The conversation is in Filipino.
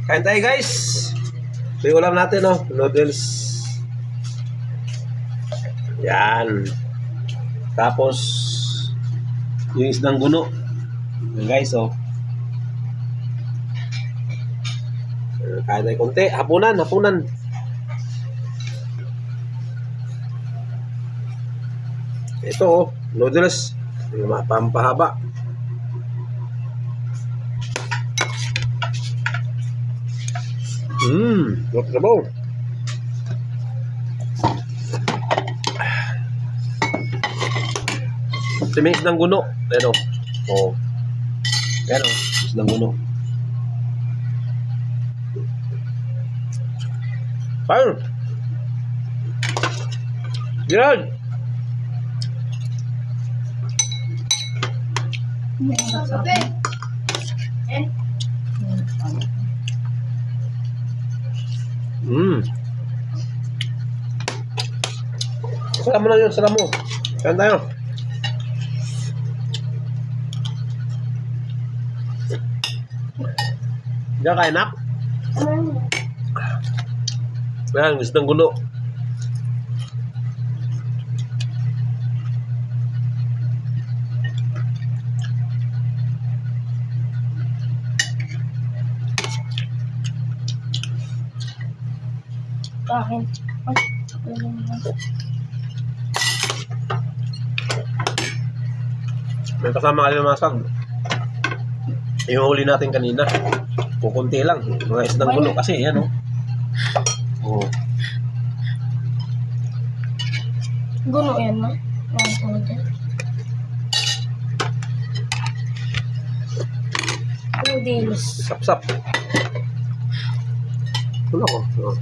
Kain tayo guys. So yung ulam natin, oh, noodles. Yan. Tapos yung isdang guno. Yan guys, oh. Kain tayo konti. Hapunan. Ito, oh, noodles. Yung pampahaba. Sarap na ba? May isdang guno. Ayan, oh. Oh. Ayan, oh. Isdang guno. Fire! Yan! Sala mo na yun, sala mo. Kain tayo. Diyan kain, nak? Yan, isdang gulo. Kain. May kasama kayo masag. Yung huli natin kanina. Kukunti lang. Mga isdang gulo kasi. Yan, oh. Oh. Guno yan, ma. Noodles. Sap-sap. Gulo ko. Oh.